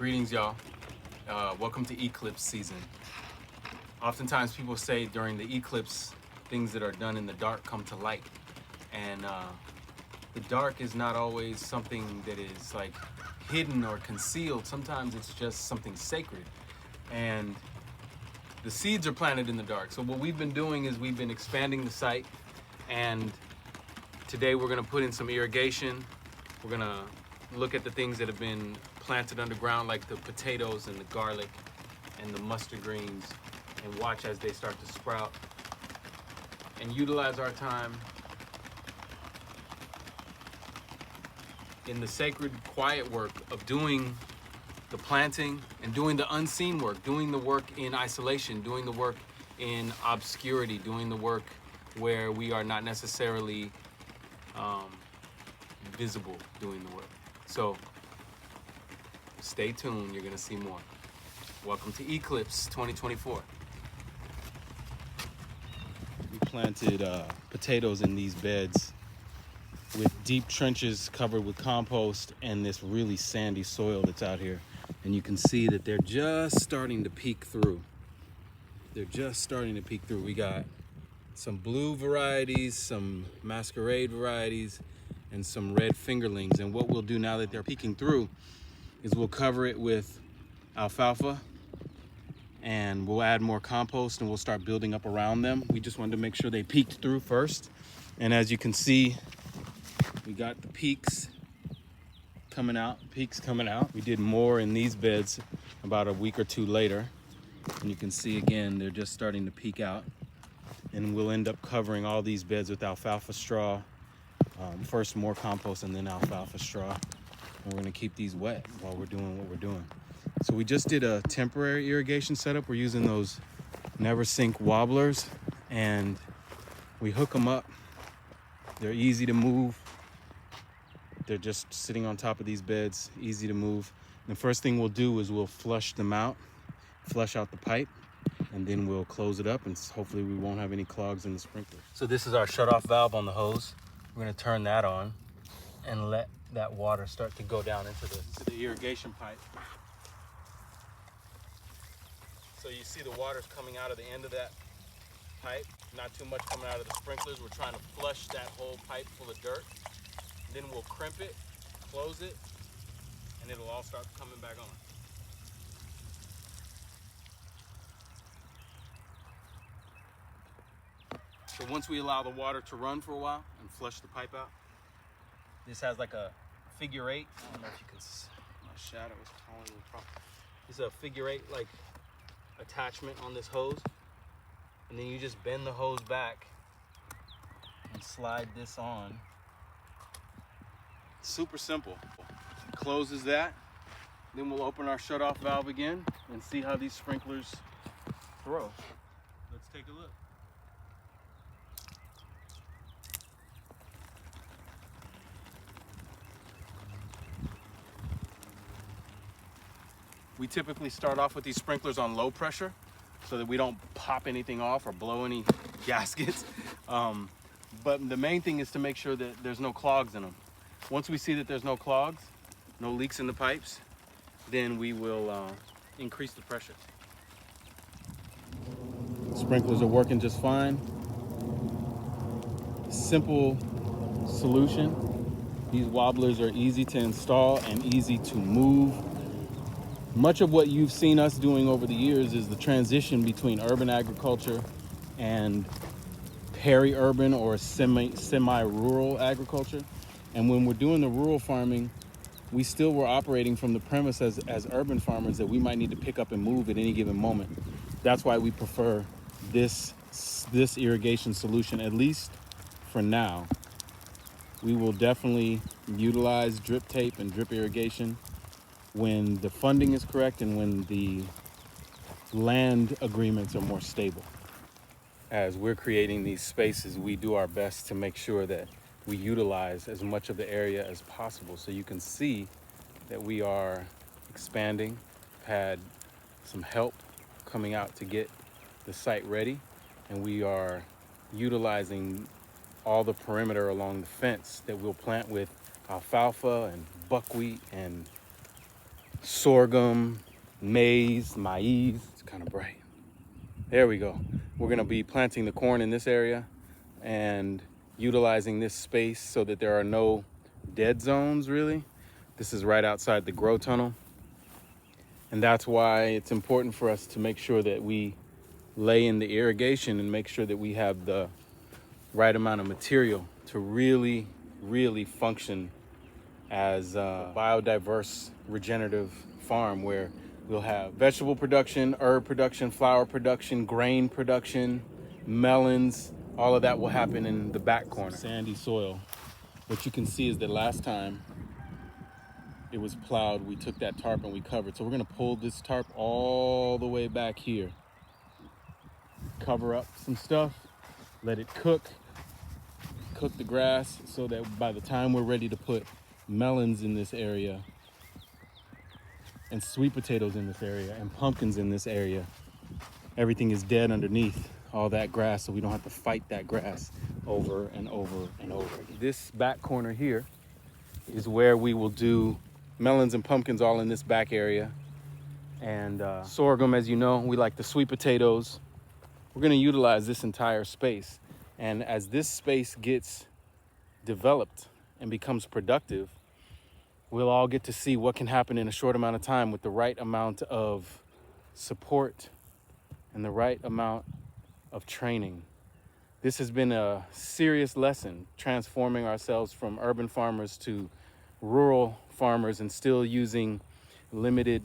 Greetings, y'all. Welcome to Eclipse season. Oftentimes people say during the eclipse, things that are done in the dark come to light. And the dark is not always something that is like hidden or concealed. Sometimes it's just something sacred. And the seeds are planted in the dark. So what we've been doing is we've been expanding the site. And today we're gonna put in some irrigation. We're gonna look at the things that have been planted underground, like the potatoes and the garlic and the mustard greens, and watch as they start to sprout, and utilize our time in the sacred quiet work of doing the planting and doing the unseen work, doing the work in isolation, doing the work in obscurity, doing the work where we are not necessarily visible doing the work. So stay tuned, you're gonna see more. Welcome to Eclipse 2024. We planted potatoes in these beds with deep trenches covered with compost and this really sandy soil that's out here. And you can see that they're just starting to peek through. They're just starting to peek through. We got some blue varieties, some masquerade varieties, and some red fingerlings. And what we'll do now that they're peeking through is we'll cover it with alfalfa, and we'll add more compost, and we'll start building up around them. We just wanted to make sure they peeked through first. And as you can see, we got the peaks coming out. We did more in these beds about a week or two later. And you can see again, they're just starting to peek out. And we'll end up covering all these beds with alfalfa straw. First more compost and then alfalfa straw. And we're gonna keep these wet while we're doing what we're doing. So we just did a temporary irrigation setup. We're using those never sink wobblers, and we hook them up. They're easy to move. They're just sitting on top of these beds, easy to move. And the first thing we'll do is we'll flush them out, flush out the pipe, and then we'll close it up, and hopefully we won't have any clogs in the sprinkler. So this is our shutoff valve on the hose. We're gonna turn that on and let that water start to go down into the irrigation pipe. So you see the water's coming out of the end of that pipe, not too much coming out of the sprinklers. We're trying to flush that whole pipe full of dirt. Then we'll crimp it, close it, and it'll all start coming back on. So once we allow the water to run for a while and flush the pipe out, this has like a figure eight. I don't know if you can see, my shadow is calling me from. It's a figure eight like attachment on this hose. And then you just bend the hose back and slide this on. Super simple. Closes that. Then we'll open our shutoff valve again and see how these sprinklers throw. Let's take a look. We typically start off with these sprinklers on low pressure so that we don't pop anything off or blow any gaskets. But the main thing is to make sure that there's no clogs in them. Once we see that there's no clogs, no leaks in the pipes, then we will increase the pressure. Sprinklers are working just fine. Simple solution. These wobblers are easy to install and easy to move. Much of what you've seen us doing over the years is the transition between urban agriculture and peri-urban or semi-rural agriculture. And when we're doing the rural farming, we still were operating from the premise as urban farmers that we might need to pick up and move at any given moment. That's why we prefer this irrigation solution, at least for now. We will definitely utilize drip tape and drip irrigation when the funding is correct and when the land agreements are more stable. As we're creating these spaces, we do our best to make sure that we utilize as much of the area as possible. So you can see that we are expanding, had some help coming out to get the site ready, and we are utilizing all the perimeter along the fence that we'll plant with alfalfa and buckwheat and sorghum, maize. It's kind of bright. There we go. We're gonna be planting the corn in this area and utilizing this space so that there are no dead zones, really. This is right outside the grow tunnel. And that's why it's important for us to make sure that we lay in the irrigation and make sure that we have the right amount of material to really, really function as a biodiverse regenerative farm where we'll have vegetable production, herb production, flower production, grain production, melons. All of that will happen in the back corner. Sandy soil. What you can see is that last time it was plowed, we took that tarp and we covered. So we're gonna pull this tarp all the way back here. Cover up some stuff, let it cook the grass so that by the time we're ready to put melons in this area and sweet potatoes in this area and pumpkins in this area, everything is dead underneath all that grass, so we don't have to fight that grass over and over and over again. This back corner here is where we will do melons and pumpkins all in this back area. And sorghum, as you know, we like the sweet potatoes. We're gonna utilize this entire space. And as this space gets developed and becomes productive, we'll all get to see what can happen in a short amount of time with the right amount of support and the right amount of training. This has been a serious lesson, transforming ourselves from urban farmers to rural farmers and still using limited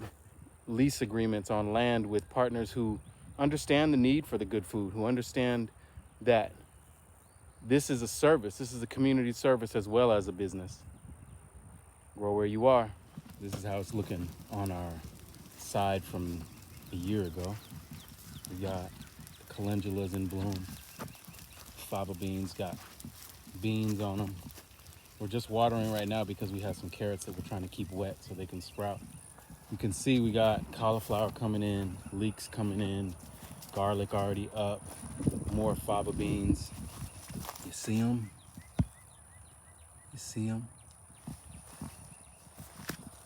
lease agreements on land with partners who understand the need for the good food, who understand that this is a service, this is a community service as well as a business. Grow where you are. This is how it's looking on our side from a year ago. We got the calendulas in bloom. Fava beans got beans on them. We're just watering right now because we have some carrots that we're trying to keep wet so they can sprout. You can see we got cauliflower coming in, leeks coming in, garlic already up, more fava beans. You see them? You see them?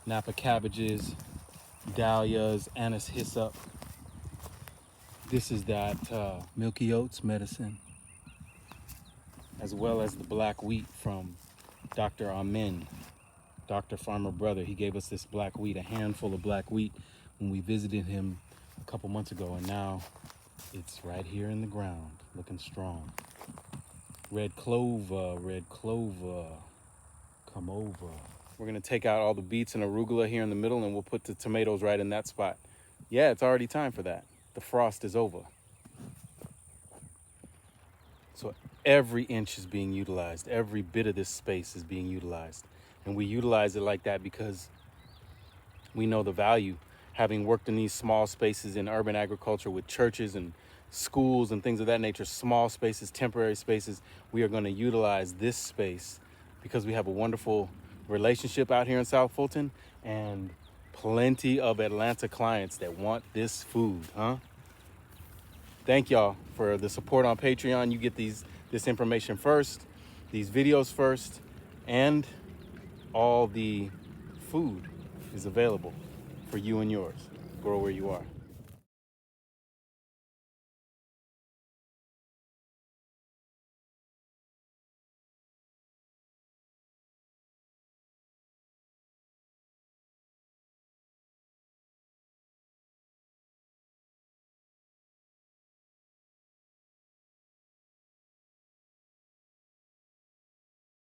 Napa cabbages, dahlias, anise hyssop. This is that milky oats medicine, as well as the black wheat from Dr. Amin, Dr. Farmer Brother. He gave us this black wheat, a handful of black wheat when we visited him a couple months ago, and now it's right here in the ground, looking strong. Red clover, come over. We're gonna take out all the beets and arugula here in the middle, and we'll put the tomatoes right in that spot. Yeah, it's already time for that. The frost is over. So every inch is being utilized. Every bit of this space is being utilized. And we utilize it like that because we know the value. Having worked in these small spaces in urban agriculture with churches and schools and things of that nature, small spaces, temporary spaces, we are going to utilize this space because we have a wonderful relationship out here in South Fulton and plenty of Atlanta clients that want this food, huh? Thank y'all for the support on Patreon. You get this information first, these videos first, and all the food is available for you and yours. Grow where you are.